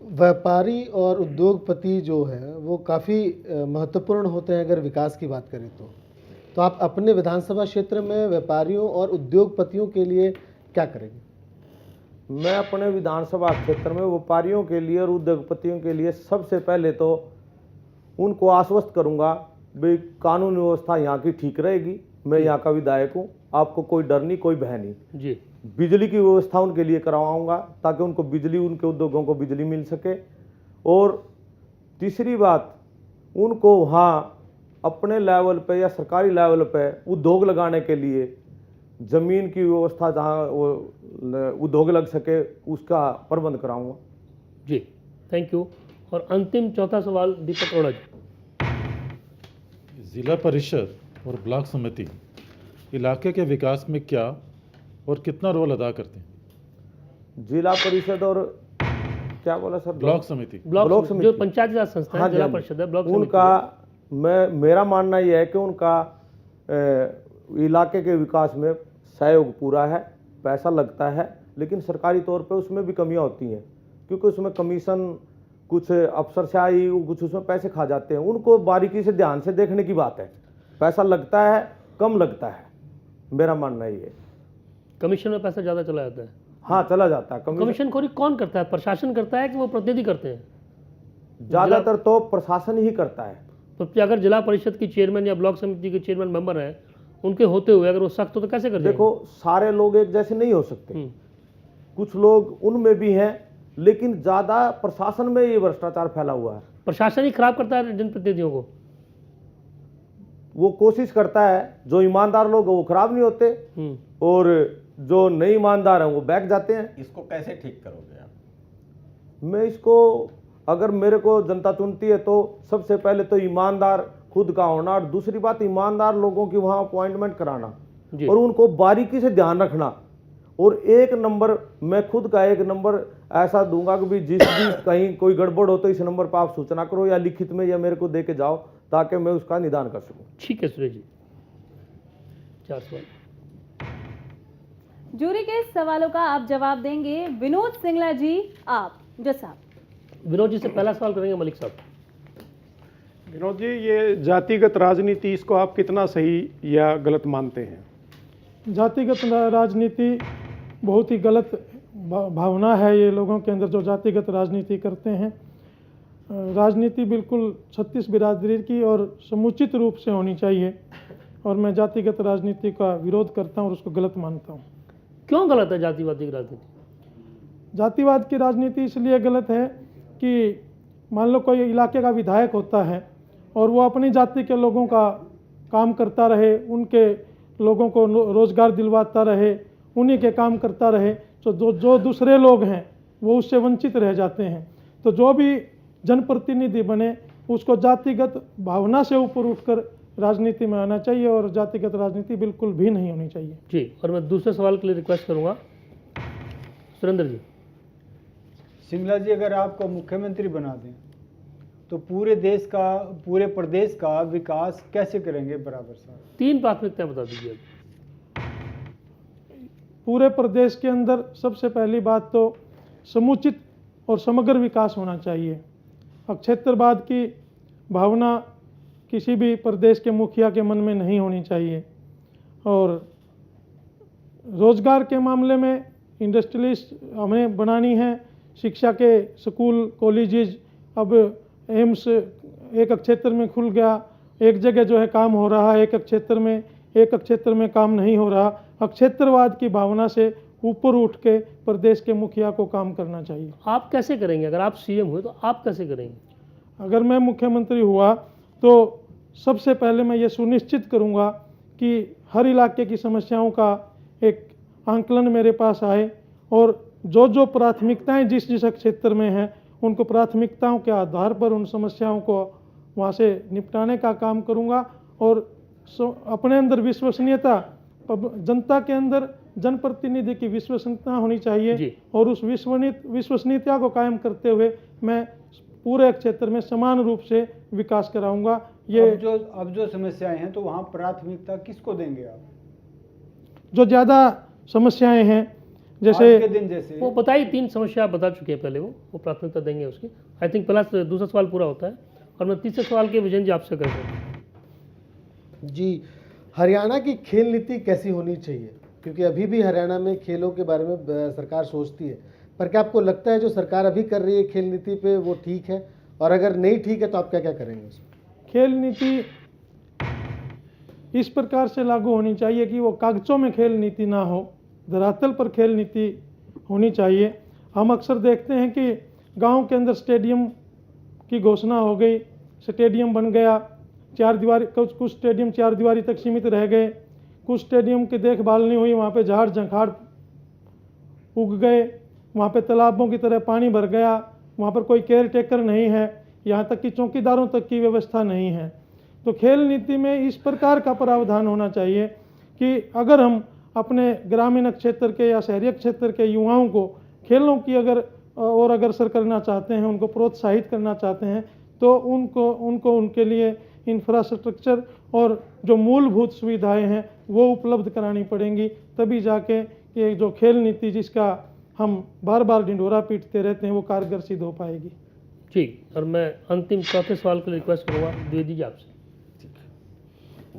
व्यापारी और उद्योगपति जो है वो काफ़ी महत्वपूर्ण होते हैं अगर विकास की बात करें तो आप अपने विधानसभा क्षेत्र में व्यापारियों और उद्योगपतियों के लिए क्या करेंगे? मैं अपने विधानसभा क्षेत्र में व्यापारियों के लिए और उद्योगपतियों के लिए सबसे पहले तो उनको आश्वस्त करूंगा भाई कानून व्यवस्था यहाँ की ठीक रहेगी। मैं यहाँ का विधायक हूँ, आपको कोई डर नहीं, कोई भय नहीं जी। बिजली की व्यवस्था उनके लिए करवाऊंगा ताकि उनको बिजली, उनके उद्योगों को बिजली मिल सके। और तीसरी बात, उनको वहाँ अपने लेवल पे या सरकारी लेवल पे उद्योग लगाने के लिए जमीन की व्यवस्था, जहाँ वो उद्योग लग सके, उसका प्रबंध कराऊंगा। जी, थैंक यू। और अंतिम चौथा सवाल दीपक अरोड़ा जी। जिला परिषद और ब्लॉक समिति इलाके के विकास में क्या और कितना रोल अदा करते हैं? जिला परिषद और क्या बोला सर? ब्लॉक समिति। ब्लॉक समिति जो पंचायती राज संस्था है, जिला परिषद है, ब्लॉक समिति उनका मेरा मानना यह है कि उनका इलाके के विकास में सहयोग पूरा है, पैसा लगता है, लेकिन सरकारी तौर पे उसमें भी कमियां होती हैं क्योंकि उसमें कमीशन कुछ अफसरशाही, कुछ उसमें पैसे खा जाते हैं। उनको बारीकी से ध्यान से देखने की बात है। पैसा लगता है, कम लगता है, मेरा मानना ये है। कमीशन में पैसा ज़्यादा चला जाता है? हाँ, चला जाता है। कमीशन खोरी कौन करता है? प्रशासन करता है कि वो प्रतिनिधि करते हैं? ज़्यादातर तो प्रशासन ही करता है। तो अगर जिला परिषद की चेयरमैन या ब्लॉक समिति के चेयरमैन मेंबर हैं, उनके होते हुए अगर वो सख्त हो तो कैसे कर देंगे? देखो, सारे लोग एक जैसे नहीं हो सकते, कुछ लोग उनमें भी हैं, लेकिन ज़्यादा प्रशासन में ये भ्रष्टाचार फैला हुआ है। प्रशासन ही खराब करता है जनप्रतिनिधियों को। वो कोशिश करता है, जो ईमानदार लोग वो खराब नहीं होते और जो नहीं ईमानदार हैं वो बैठ जाते हैं। इसको कैसे ठीक करोगे आप? मैं इसको, अगर मेरे को जनता चुनती है तो सबसे पहले तो ईमानदार खुद का होना, और दूसरी बात ईमानदार लोगों की वहाँ अपॉइंटमेंट कराना और उनको बारीकी से ध्यान रखना। और एक नंबर, मैं खुद का एक नंबर ऐसा दूंगा कि भी जिस भी कहीं कोई गड़बड़ हो तो इस नंबर पर आप सूचना करो या लिखित में या मेरे को दे के जाओ ताकि मैं उसका निदान कर सकूं। ठीक है सुरेश जी। 4 सवाल। जूरी के सवालों का आप जवाब देंगे विनोद सिंगला जी। आप जज साहब। विनोद जी से पहला सवाल करेंगे मलिक साहब। विनोद जी, ये जातिगत राजनीति, इसको आप कितना सही या गलत मानते हैं? जातिगत राजनीति बहुत ही गलत भावना है ये लोगों के अंदर जो जातिगत राजनीति करते हैं। राजनीति बिल्कुल 36 बिरादरी की और समुचित रूप से होनी चाहिए, और मैं जातिगत राजनीति का विरोध करता हूँ और उसको गलत मानता हूँ। क्यों गलत है जातिवादी की राजनीति? जातिवाद की राजनीति इसलिए गलत है कि मान लो कोई इलाके का विधायक होता है और वो अपनी जाति के लोगों का काम करता रहे, उनके लोगों को रोजगार दिलवाता रहे, उन्हीं के काम करता रहे, तो जो दूसरे लोग हैं वो उससे वंचित रह जाते हैं। तो जो भी जनप्रतिनिधि बने उसको जातिगत भावना से ऊपर उठकर राजनीति में आना चाहिए और जातिगत राजनीति बिल्कुल भी नहीं होनी चाहिए। जी, और मैं दूसरे सवाल के लिए रिक्वेस्ट करूंगा सुरेंद्र जी। सिंगला जी, अगर आपको मुख्यमंत्री बना दें तो पूरे देश का, पूरे प्रदेश का विकास कैसे करेंगे बराबर साहब? 3 प्राथमिकताएं बता दीजिए। पूरे प्रदेश के अंदर सबसे पहली बात तो समुचित और समग्र विकास होना चाहिए। क्षेत्रवाद की भावना किसी भी प्रदेश के मुखिया के मन में नहीं होनी चाहिए। और रोजगार के मामले में इंडस्ट्रियलिस्ट हमें बनानी है। शिक्षा के स्कूल, कॉलेजेस, अब एम्स एक क्षेत्र में खुल गया, एक जगह जो है काम हो रहा है, एक क्षेत्र में काम नहीं हो रहा। क्षेत्रवाद की भावना से ऊपर उठ के प्रदेश के मुखिया को काम करना चाहिए। आप कैसे करेंगे? अगर आप सीएम हुए तो आप कैसे करेंगे? अगर मैं मुख्यमंत्री हुआ तो सबसे पहले मैं ये सुनिश्चित करूंगा कि हर इलाके की समस्याओं का एक आंकलन मेरे पास आए और जो प्राथमिकताएं जिस क्षेत्र में हैं उनको प्राथमिकताओं के आधार पर उन समस्याओं को वहाँ से निपटाने का काम करूंगा। और अपने अंदर विश्वसनीयता, जनता के अंदर जनप्रतिनिधि की विश्वसनीयता होनी चाहिए और उस विश्वसनीयता को कायम करते हुए मैं पूरे क्षेत्र में समान रूप से विकास कराऊंगा। ये अब जो समस्याएं हैं तो वहाँ प्राथमिकता किसको देंगे आप? जो ज़्यादा समस्याएं हैं जैसे आज के दिन जैसे वो बताइए, 3 समस्या आप बता चुके हैं पहले, वो प्राथमिकता देंगे उसकी। आई थिंक प्लस दूसरा सवाल पूरा होता है और मैं तीसरे सवाल के विजन जी आपसे कर रहा हूँ। जी, हरियाणा की खेल नीति कैसी होनी चाहिए? क्योंकि अभी भी हरियाणा में खेलों के बारे में सरकार सोचती है, पर क्या आपको लगता है जो सरकार अभी कर रही है खेल नीति पे वो ठीक है? और अगर नहीं ठीक है तो आप क्या क्या करेंगे उसमें? खेल नीति इस प्रकार से लागू होनी चाहिए कि वो कागजों में खेल नीति ना हो, धरातल पर खेल नीति होनी चाहिए। हम अक्सर देखते हैं कि गांव के अंदर स्टेडियम की घोषणा हो गई, स्टेडियम बन गया, चार दीवारी, कुछ स्टेडियम 4 दीवारी तक सीमित रह गए, कुछ स्टेडियम की देखभाल नहीं हुई, वहाँ पे झाड़ झंखाड़ उग गए, वहाँ पे तालाबों की तरह पानी भर गया, वहाँ पर कोई केयर टेकर नहीं है, यहाँ तक कि चौकीदारों तक की व्यवस्था नहीं है। तो खेल नीति में इस प्रकार का प्रावधान होना चाहिए कि अगर हम अपने ग्रामीण क्षेत्र के या शहरी क्षेत्र के युवाओं को खेलों की अगर अग्रसर करना चाहते हैं, उनको प्रोत्साहित करना चाहते हैं, तो उनको उनके लिए इंफ्रास्ट्रक्चर और जो मूलभूत सुविधाएं हैं वो उपलब्ध करानी पड़ेंगी, तभी जाके ये जो खेल नीति जिसका हम बार बार ढिंढोरा पीटते रहते हैं वो कारगर सिद्ध हो पाएगी। ठीक, और मैं अंतिम चौथे सवाल के लिए रिक्वेस्ट करूँगा द्विवेदी जी आपसे।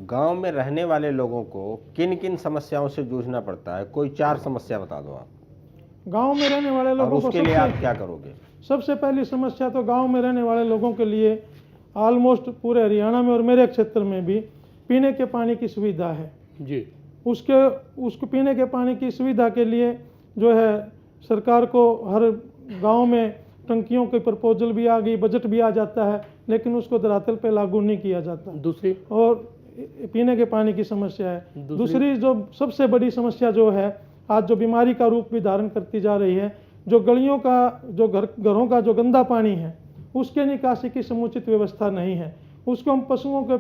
गांव में रहने वाले लोगों को किन किन समस्याओं से जूझना पड़ता है? कोई 4 समस्या बता दो आप, गांव में रहने वाले और लोगों को उसके लिए आप क्या करोगे? सबसे पहली समस्या तो गांव में रहने वाले लोगों के लिए ऑलमोस्ट पूरे हरियाणा में और मेरे क्षेत्र में भी पीने के पानी की सुविधा है जी। उसको पीने के पानी की सुविधा के लिए जो है सरकार को हर गांव में टंकियों की प्रपोजल भी आ गई, बजट भी आ जाता है, लेकिन उसको धरातल पे लागू नहीं किया जाता। दूसरी, और पीने के पानी की समस्या है। दूसरी जो सबसे बड़ी समस्या जो है, आज जो बीमारी का रूप भी धारण करती जा रही है, जो गलियों का जो घरों का जो गंदा पानी है उसके निकासी की समुचित व्यवस्था नहीं है। उसको हम पशुओं के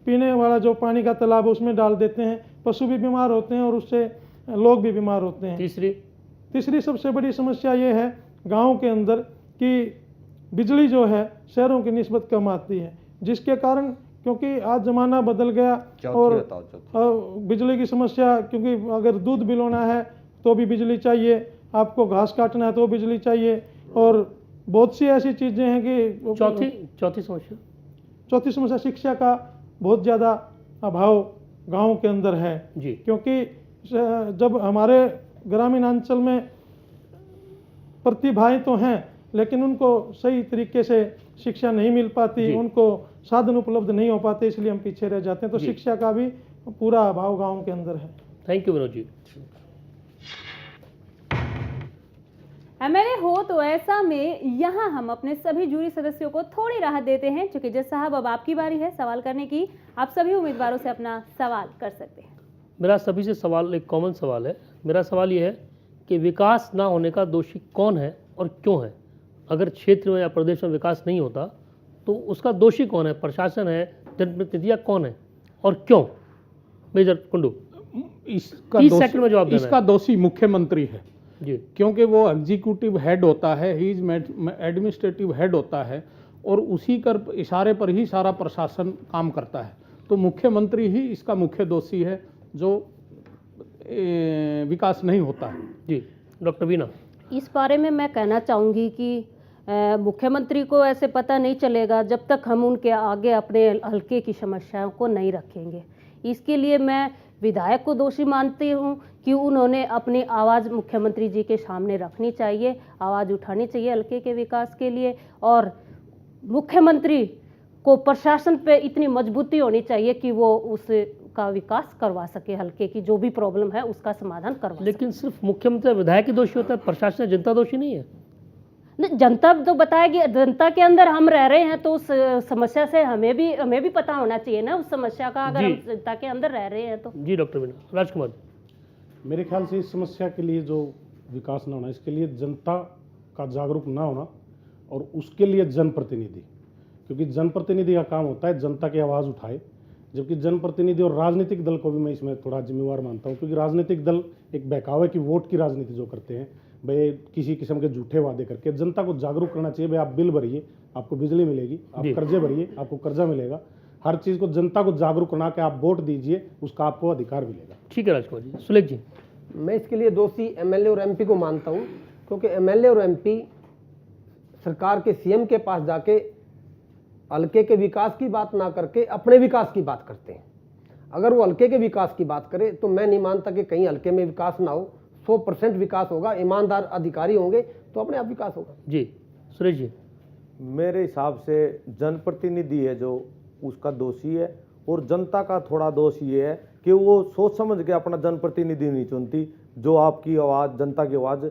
पीने वाला जो पानी का तालाब है उसमें डाल देते हैं, पशु भी बीमार होते हैं और उससे लोग भी बीमार होते हैं। तीसरी सबसे बड़ी समस्या ये है गाँव के अंदर कि बिजली जो है शहरों की निस्बत कम आती है, जिसके कारण क्योंकि आज ज़माना बदल गया और बिजली की समस्या, क्योंकि अगर दूध बिलोना है तो भी बिजली चाहिए, आपको घास काटना है तो बिजली चाहिए, और बहुत सी ऐसी चीज़ें हैं कि चौथी समस्या शिक्षा का बहुत ज़्यादा अभाव गाँव के अंदर है जी। क्योंकि जब हमारे ग्रामीण अंचल में प्रतिभाएं तो हैं लेकिन उनको सही तरीके से शिक्षा नहीं मिल पाती, उनको साधन उपलब्ध नहीं हो पाते, इसलिए हम पीछे रह जाते हैं। तो शिक्षा का भी पूरा अभाव गांव के अंदर है। Thank you Vinod ji. MLA हो तो ऐसा में यहाँ हम अपने सभी जूरी सदस्यों को थोड़ी राहत देते हैं। चूंकि जज साहब अब आपकी बारी है सवाल करने की, आप सभी उम्मीदवारों से अपना सवाल कर सकते हैं। मेरा सभी से सवाल एक कॉमन सवाल है। मेरा सवाल ये है कि विकास ना होने का दोषी कौन है और क्यों है? अगर क्षेत्र में या प्रदेश में विकास नहीं होता तो उसका दोषी कौन है? प्रशासन है, जनप्रतिनिधि, कौन है और क्यों? मेजर कुंडू, इसका दोषी मुख्यमंत्री है जी, क्योंकि वो एग्जीक्यूटिव हेड होता है, ही इज एडमिनिस्ट्रेटिव हेड होता है और उसी कर इशारे पर ही सारा प्रशासन काम करता है। तो मुख्यमंत्री ही इसका मुख्य दोषी है जो विकास नहीं होता है। जी, डॉक्टर वीना। इस बारे में मैं कहना चाहूँगी कि मुख्यमंत्री को ऐसे पता नहीं चलेगा जब तक हम उनके आगे अपने हल्के की समस्याओं को नहीं रखेंगे। इसके लिए मैं विधायक को दोषी मानती हूँ कि उन्होंने अपनी आवाज़ मुख्यमंत्री जी के सामने रखनी चाहिए, आवाज़ उठानी चाहिए हल्के के विकास के लिए, और मुख्यमंत्री को प्रशासन पे इतनी मजबूती होनी चाहिए कि वो उसका विकास करवा सके, हल्के की जो भी प्रॉब्लम है उसका समाधान करवा। लेकिन सिर्फ मुख्यमंत्री विधायक ही दोषी होता है, प्रशासन जनता दोषी नहीं है? जनता तो बताएगी, जनता के अंदर हम रह रहे हैं तो उस समस्या से हमें भी पता होना चाहिए ना उस समस्या का, अगर हम जनता के अंदर रह रहे हैं तो। जी डॉक्टर वीना। राजकुमार, मेरे ख्याल से इस समस्या के लिए जो विकास ना होना, इसके लिए जनता का जागरूक ना होना और उसके लिए जनप्रतिनिधि, क्योंकि जनप्रतिनिधि का काम होता है जनता की आवाज़ उठाए, जबकि जनप्रतिनिधि और राजनीतिक दल को भी मैं इसमें थोड़ा जिम्मेवार मानता हूँ, क्योंकि राजनीतिक दल एक बहकावे की वोट की राजनीति जो करते हैं, भाई किसी किस्म के झूठे वादे करके जनता को जागरूक करना चाहिए। भाई आप बिल भरिए, आपको बिजली मिलेगी, आप कर्जे भरिए, आपको कर्जा मिलेगा। हर चीज़ को जनता को जागरूक करना कि आप वोट दीजिए, उसका आपको अधिकार मिलेगा। ठीक है राजकुमार जी। सुलेख जी। मैं इसके लिए दोषी एमएलए और एमपी को मानता हूँ, क्योंकि एमएलए और एमपी सरकार के सीएम के पास जाके हल्के के विकास की बात ना करके अपने विकास की बात करते हैं। अगर वो हल्के के विकास की बात करे तो मैं नहीं मानता कि कहीं हल्के में विकास ना हो। 100% विकास होगा, ईमानदार अधिकारी होंगे तो अपने आप विकास होगा। जी सुरेश जी। मेरे हिसाब से जनप्रतिनिधि है जो उसका दोषी है, और जनता का थोड़ा दोष ये है कि वो सोच समझ के अपना जनप्रतिनिधि नहीं चुनती जो आपकी आवाज़, जनता की आवाज़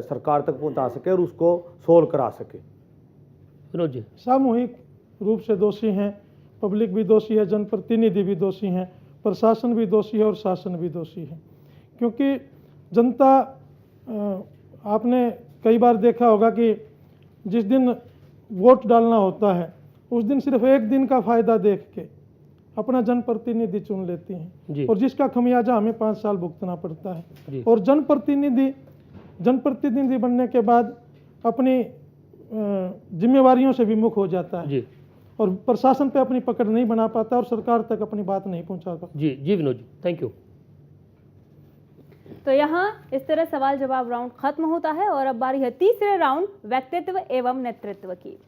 सरकार तक पहुंचा सके और उसको सोल्व करा सके। विनोद जी। सामूहिक रूप से दोषी हैं, पब्लिक भी दोषी है, जनप्रतिनिधि भी दोषी हैं, प्रशासन भी दोषी है और शासन भी दोषी है। क्योंकि जनता, आपने कई बार देखा होगा कि जिस दिन वोट डालना होता है उस दिन सिर्फ एक दिन का फायदा देख के अपना जनप्रतिनिधि चुन लेती हैं, और जिसका खमियाजा हमें 5 साल भुगतना पड़ता है। और जनप्रतिनिधि बनने के बाद अपनी जिम्मेवारियों से विमुख हो जाता है और प्रशासन पे अपनी पकड़ नहीं बना पाता और सरकार तक अपनी बात नहीं पहुंचा पाता। जी विनोद जी, थैंक यू। तो यहाँ इस तरह सवाल जवाब राउंड खत्म होता है और अब बारी है तीसरे राउंड व्यक्तित्व एवं नेतृत्व की।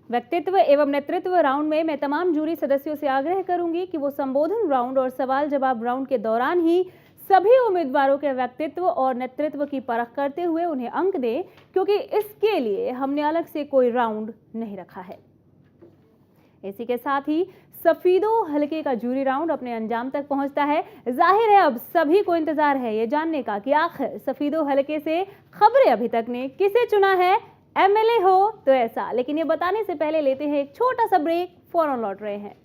व्यक्तित्व एवं नेतृत्व राउंड में मैं तमाम जूरी सदस्यों से आग्रह करूंगी कि वो संबोधन राउंड और सवाल जवाब राउंड के दौरान ही सभी उम्मीदवारों के व्यक्तित्व और नेतृत्व की परख करते हुए उन्हें अंक दें, क्योंकि इसके लिए हमने अलग से कोई राउंड नहीं रखा है। इसी के साथ ही सफीदो हलके का जूरी राउंड अपने अंजाम तक पहुंचता है। जाहिर है अब सभी को इंतजार है ये जानने का कि आखिर सफीदो हलके से खबरें अभी तक ने किसे चुना है, एमएलए हो तो ऐसा। लेकिन ये बताने से पहले लेते हैं एक छोटा सा ब्रेक, फौरन लौट रहे हैं।